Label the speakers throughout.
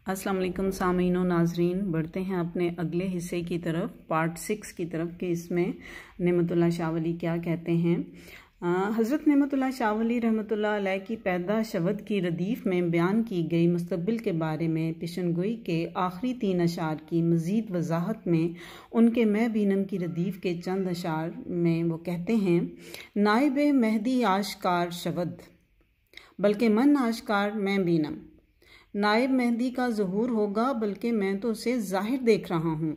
Speaker 1: अस्सलाम वालेकुम सामीन और नाजरीन, बढ़ते हैं अपने अगले हिस्से की तरफ, पार्ट 6 की तरफ कि इसमें नेमतुल्लाह शाह वली क्या कहते हैं। हज़रत नेमतुल्लाह शाह वली रहमतुल्लाह अलैह की पैदा शवद की रदीफ़ में बयान की गई मुस्तक़बिल के बारे में पेशनगोई के आखिरी 3 अशार की मज़ीद वजाहत में उनके मैं बीनम की रदीफ़ के चंद अशार में वो कहते हैं, नाइब मेहदी आशकार शवद बल्कि मन आशकार मैं बीनम। नाइब मेहदी का ज़हूर होगा बल्कि मैं तो उसे ज़ाहिर देख रहा हूँ।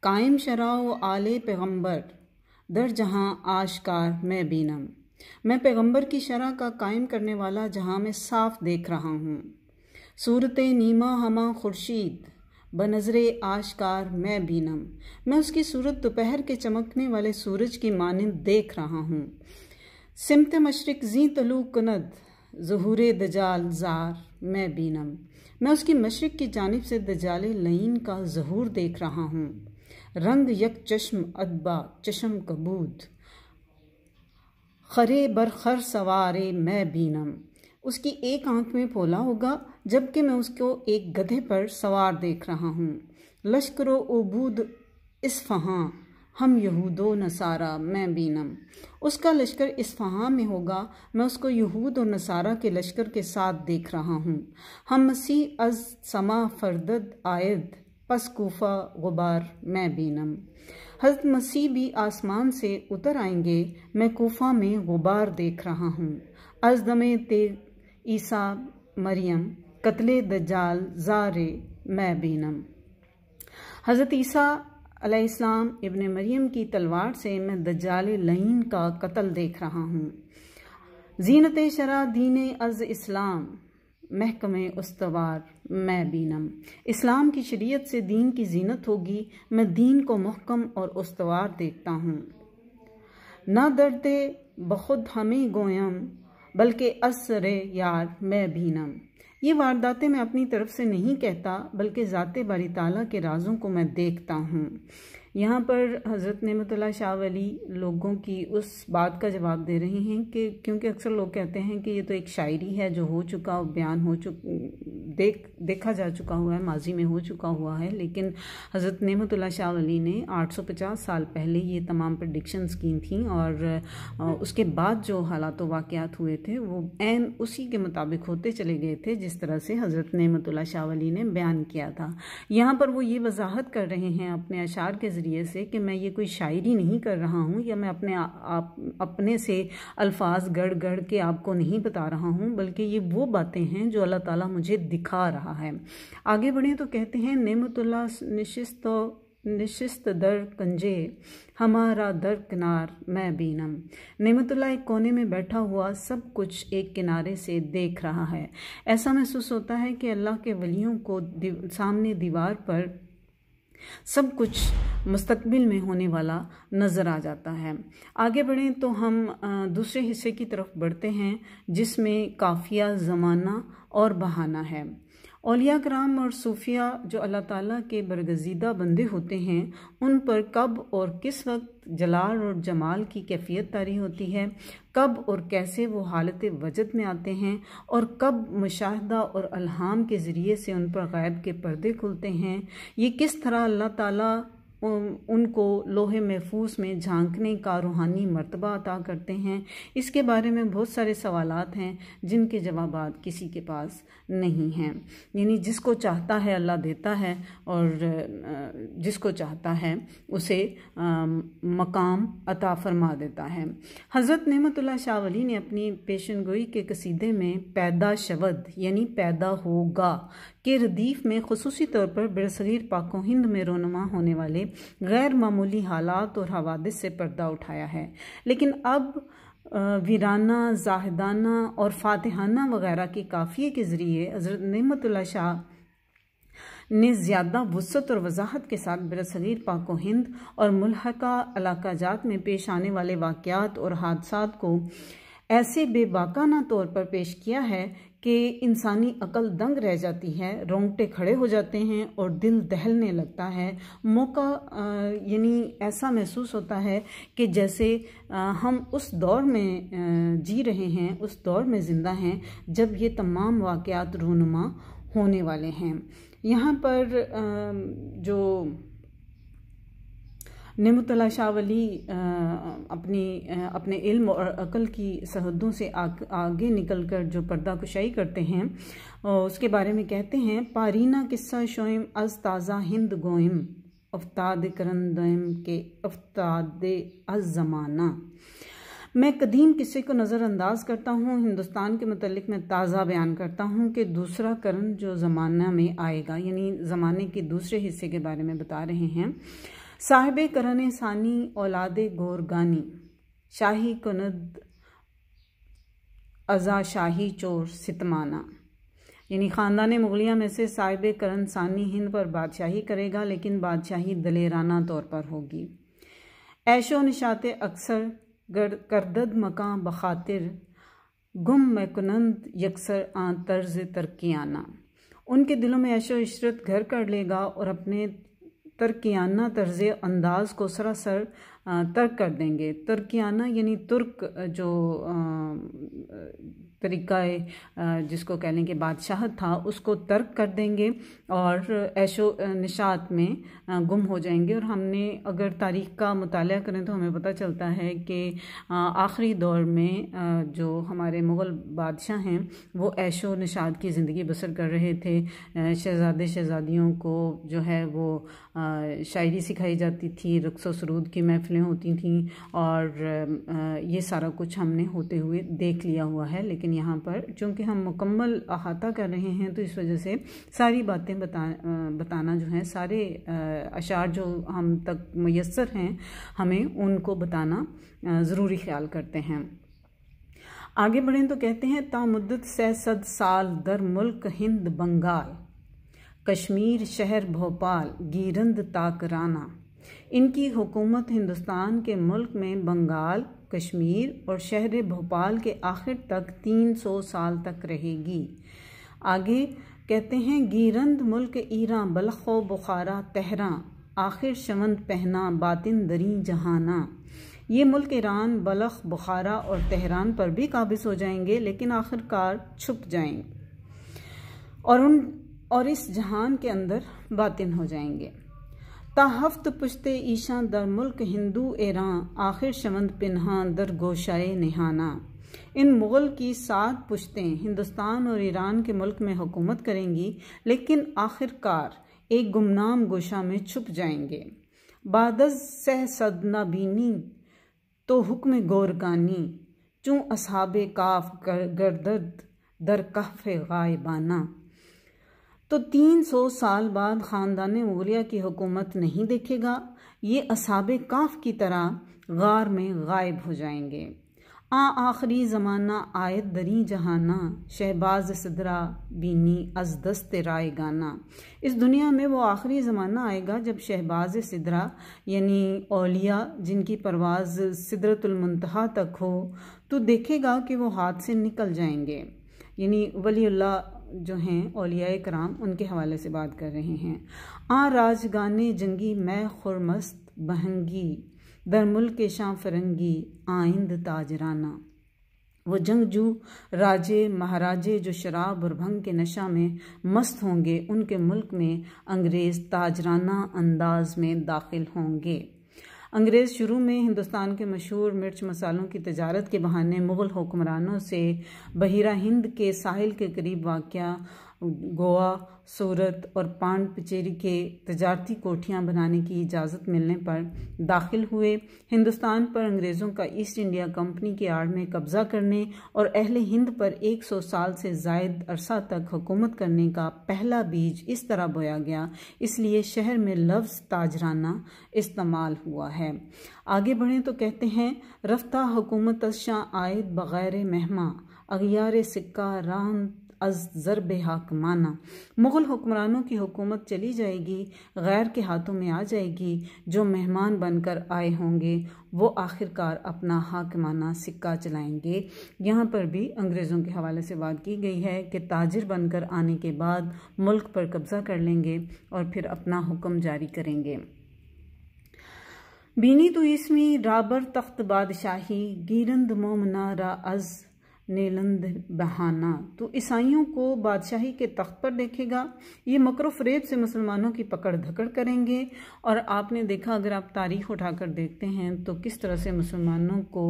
Speaker 1: कायम शरा व आले पैगम्बर दर जहाँ आशकार मैं बीनम। मैं पैगम्बर की शरा का कायम करने वाला जहाँ में साफ देख रहा हूँ। सूरत नीमा हमा खुर्शीद बनज़रे आशकार मैं बीनम। मैं उसकी सूरत दोपहर के चमकने वाले सूरज की मानिंद देख रहा हूँ। सिमत मशरिक जी तलू कनद ज़हूर दजाल ज़ार मैं बीनम। मैं उसकी मशरिक की जानिब से दजाल लईन का ज़हूर देख रहा हूँ। रंग यक चश्म अदबा चश्म कबूद खरे बरखर सवारे मैं बीनम। उसकी एक आंख में पोला होगा जबकि मैं उसको एक गधे पर सवार देख रहा हूँ। लश्करो उबूद इस्फहां हम यहूदो नसारा मैं बीनम। उसका लश्कर इस्फहां में होगा, मैं उसको यहूद और नसारा के लश्कर के साथ देख रहा हूँ। हम मसीह अज समा फरदद आयद पस कूफा गुबार मैं बीनम। हज़रत मसीह भी आसमान से उतर आएंगे, मैं कूफा में गुबार देख रहा हूँ। अज़दमे ते ईसा मरियम कत्ले दज्जाल ज़ारे मैं बीनम। हज़रत ईसा अलैहिस्सलाम इब्ने मरियम की तलवार से मैं दज्जाल लईन का कत्ल देख रहा हूँ। जीनत शरा दीन अज इस्लाम महकमे उस्तवार मैं बीनम। इस्लाम की शरीयत से दीन की जीनत होगी, मैं दीन को महकम और उस्तवार देखता हूँ। ना दर्दे बहुत हमें गोयम बल्कि असरे यार मैं बीनम। ये वारदातें मैं अपनी तरफ से नहीं कहता बल्कि ज़ाते बारी ताला के राज़ों को मैं देखता हूँ। यहाँ पर हज़रत नेमतुल्लाह शाह वली लोगों की उस बात का जवाब दे रहे हैं कि क्योंकि अक्सर लोग कहते हैं कि ये तो एक शायरी है जो हो चुका, बयान हो देखा जा चुका हुआ है, माजी में हो चुका हुआ है, लेकिन हज़रत नेमतुल्लाह शाह वली ने 850 साल पहले ये तमाम प्रेडिक्शंस की थी और उसके बाद जो हालात वाक़यात हुए थे वो ऐन उसी के मुताबिक होते चले गए थे जिस तरह से हज़रत नेमतुल्लाह शाह वली ने बयान किया था। यहाँ पर वो ये वजाहत कर रहे हैं अपने अशार के ज़रिए से कि मैं ये कोई शायरी नहीं कर रहा हूँ या मैं अपने से अल्फाज गढ़ गढ़ के आपको नहीं बता रहा हूँ, बल्कि ये वो बातें हैं जो अल्लाह ताला मुझे दिखा रहा है। आगे बढ़े तो कहते हैं, नेमतुल्लाह निशिस्त दर कंजे हमारा दर किनार मैं बीनम। नेमतुल्लाह एक कोने में बैठा हुआ सब कुछ एक किनारे से देख रहा है। ऐसा महसूस होता है कि अल्लाह के वलियों को सामने दीवार पर सब कुछ मुस्तकबिल में होने वाला नज़र आ जाता है। आगे बढ़ें तो हम दूसरे हिस्से की तरफ बढ़ते हैं जिसमें काफ़िया, ज़माना और बहाना है। औलिया कराम और सूफिया जो अल्लाह ताला के बरगज़ीदा बंदे होते हैं उन पर कब और किस वक्त जलाल और जमाल की कैफियत तारी होती है, कब और कैसे वो हालत वजद में आते हैं और कब मुशाहदा और अल्हाम के ज़रिए से उन पर गैब के पर्दे खुलते हैं, ये किस तरह अल्लाह ताला उनको लोहे महफूज में झांकने का रूहानी मर्तबा अता करते हैं, इसके बारे में बहुत सारे सवालात हैं जिनके जवाबात किसी के पास नहीं हैं। यानी जिसको चाहता है अल्लाह देता है और जिसको चाहता है उसे मकाम अता फरमा देता है। हज़रत नेमतुल्लाह शाह वली ने अपनी पेशनगोई के कसीदे में पैदा शवद यानी पैदा होगा के रदीफ़ में खुसूसी तौर पर बरसगीर पाको हिंद में रोनुमा होने वाले गैर मामूली हालात और हवादिस से पर्दा उठाया है, लेकिन अब वीराना, जाहिदाना और फातिहाना वगैरह के काफ़िए के ज़रिए हज़रत नेमतुल्लाह शाह ने ज़्यादा वुसअत और वजाहत के साथ बरसगीर पाको हिंद और मुल्हका इलाक़ाजात में पेश आने वाले वाक़यात और हादसात को ऐसे बेबाकाना तौर पर पेश किया है कि इंसानी अकल दंग रह जाती है, रोंगटे खड़े हो जाते हैं और दिल दहलने लगता है। मौका यानी ऐसा महसूस होता है कि जैसे हम उस दौर में जी रहे हैं, उस दौर में ज़िंदा हैं जब ये तमाम वाक़यात रूनुमा होने वाले हैं। यहाँ पर जो नेमुतल्ला शाह वली अपने इल्म और अक़ल की सरहदों से आगे निकलकर जो पर्दा कुशाई करते हैं उसके बारे में कहते हैं, पारीना किस्सा शोइम अज ताज़ा हिंद गोइम अफ्ताद करंदम के अफ्ताद अज ज़माना। मैं कदीम किस्से को नज़रअंदाज करता हूँ, हिंदुस्तान के मुतल्लिक मैं ताज़ा बयान करता हूँ कि दूसरा करन जो ज़माना में आएगा, यानी ज़माने के दूसरे हिस्से के बारे में बता रहे हैं। साहिबे करन सानी औलादे गोरगानी शाही कुनद अज़ा शाही चोर सितमाना, यानी ख़ानदान मुग़लिया में से साहिबे करन सानी हिंद पर बादशाही करेगा, लेकिन बादशाही दलेराना तौर पर होगी। ऐशो निशाते अक्सर करदद मकां बखातिर गुम मैकुनंद यकसर आं तर्ज तरकियाना, उनके दिलों में ऐशो इशरत घर कर लेगा और अपने तरकियाना तर्ज अंदाज को सरासर तर्क कर देंगे। तरकियाना यानी तुर्क जो तरीक़ा जिसको कह लें कि बादशाहत था, उसको तर्क कर देंगे और ऐशो निशात में गुम हो जाएंगे। और हमने अगर तारीख़ का मुताला करें तो हमें पता चलता है कि आखिरी दौर में जो हमारे मुग़ल बादशाह हैं वो ऐशो निशात की ज़िंदगी बसर कर रहे थे। शहज़ादे शहज़ादियों को जो है वो शायरी सिखाई जाती थी, रक़्स व सुरूद की महफ़िलें होती थीं और ये सारा कुछ हमने होते हुए देख लिया हुआ है। लेकिन यहाँ पर चूँकि हम मुकम्मल अहाता कर रहे हैं तो इस वजह से सारी बातें बताना जो है, सारे अशार जो हम तक मुयस्सर हैं हमें उनको बताना ज़रूरी ख्याल करते हैं। आगे बढ़ें तो कहते हैं, ता मुद्दत से सद साल दर मुल्क हिंद बंगाल कश्मीर शहर भोपाल गिरंद ताकराना, इनकी हुकूमत हिंदुस्तान के मुल्क में बंगाल, कश्मीर और शहर भोपाल के आखिर तक 300 साल तक रहेगी। आगे कहते हैं, गिरंद मुल्क ईरान बलखो बुखारा तहरा आखिर शवंद पहना बातिन दरी जहाना, ये मुल्क ईरान, बलख, बुखारा और तेहरान पर भी काबिज हो जाएंगे, लेकिन आखिरकार छुप जाएंगे और इस जहान के अंदर बातिन हो जाएंगे। ताहफ्त पुश्ते ईशा दर मुल्क हिंदू ईरान आखिर शवंद पिन्हा दर गोशाए निहाना, इन मुग़ल की 7 पुश्तें हिंदुस्तान और ईरान के मुल्क में हुकूमत करेंगी, लेकिन आखिरकार एक गुमनाम गोशा में छुप जाएंगे। बादज सह सदना बीनी तो हुक्म गोरगानी चूँ असहाबे काफ गर्दद दर कहफ गायबाना, तो 300 साल बाद ख़ानदान मुग़लिया की हुकूमत नहीं देखेगा, ये असहाबे काफ की तरह गार में गायब हो जाएंगे। आखिरी ज़माना आयत दरी जहाना शहबाज सिदरा बीनी अज दस्त राय गाना, इस दुनिया में वो आखिरी ज़माना आएगा जब शहबाज सिदरा यानी औलिया जिनकी परवाज़ सिदरतुल मुंतहा तक हो, तो देखेगा कि वो हाथ से निकल जाएंगे। यानी वलीउल्लाह जो हैं औलियाए कराम, उनके हवाले से बात कर रहे हैं। राजगाने जंगी मैं खुरमस्त बहंगी दर मुल्क शां फरंगी आइंद ताजराना, वो जंगजू राजे महाराजे जो शराब और भंग के नशा में मस्त होंगे, उनके मुल्क में अंग्रेज़ ताजराना अंदाज में दाखिल होंगे। अंग्रेज़ शुरू में हिंदुस्तान के मशहूर मिर्च मसालों की तजारत के बहाने मुग़ल हुक्मरानों से बहिरा हिंद के साहिल के करीब वाक़या गोवा, सूरत और पांडिचेरी के तजारती कोठियाँ बनाने की इजाज़त मिलने पर दाखिल हुए। हिंदुस्तान पर अंग्रेज़ों का ईस्ट इंडिया कंपनी की आड़ में कब्ज़ा करने और अहले हिंद पर 100 साल से ज़ायद अरसा तक हुकूमत करने का पहला बीज इस तरह बोया गया, इसलिए शहर में लफ्ज़ ताजराना इस्तेमाल हुआ है। आगे बढ़ें तो कहते हैं, रफ्ता हुकूमत शां आयद बग़ैर मेहमा अगियार सिक्का रान अज ज़रब हाकमाना, मुग़ल हुक्मरानों की हुकूमत चली जाएगी, गैर के हाथों में आ जाएगी। जो मेहमान बनकर आए होंगे वो आखिरकार अपना हाकमाना सिक्का चलाएंगे। यहाँ पर भी अंग्रेज़ों के हवाले से बात की गई है कि ताजिर बनकर आने के बाद मुल्क पर कब्ज़ा कर लेंगे और फिर अपना हुक्म जारी करेंगे। बीनी तो इसमें राबर तख्त बादशाही गिरंद मोमना रा अज नेलंद बहाना, तो ईसाइयों को बादशाही के तख्त पर देखेगा। ये मकर फ़रेब से मुसलमानों की पकड़ धकड़ करेंगे। और आपने देखा, अगर आप तारीख़ उठाकर देखते हैं तो किस तरह से मुसलमानों को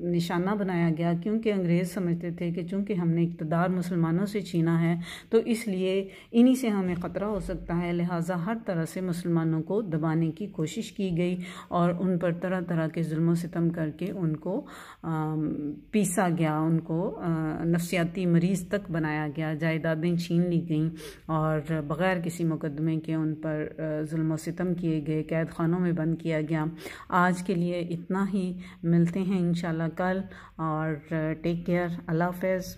Speaker 1: निशाना बनाया गया, क्योंकि अंग्रेज़ समझते थे कि चूँकि हमने इक़्तिदार मुसलमानों से छीना है तो इसलिए इन्हीं से हमें ख़तरा हो सकता है, लिहाजा हर तरह से मुसलमानों को दबाने की कोशिश की गई और उन पर तरह तरह के जुल्म सितम करके उनको पीसा गया, उनको नफ्सियाती मरीज़ तक बनाया गया, जायदादें छीन ली गईं और बग़ैर किसी मुकदमे के उन पर जुल्म सितम किए गए, कैद खानों में बंद किया गया। आज के लिए इतना ही, मिलते हैं इंशाल्लाह कल, और टेक केयर, अल्लाह हाफ़िज़।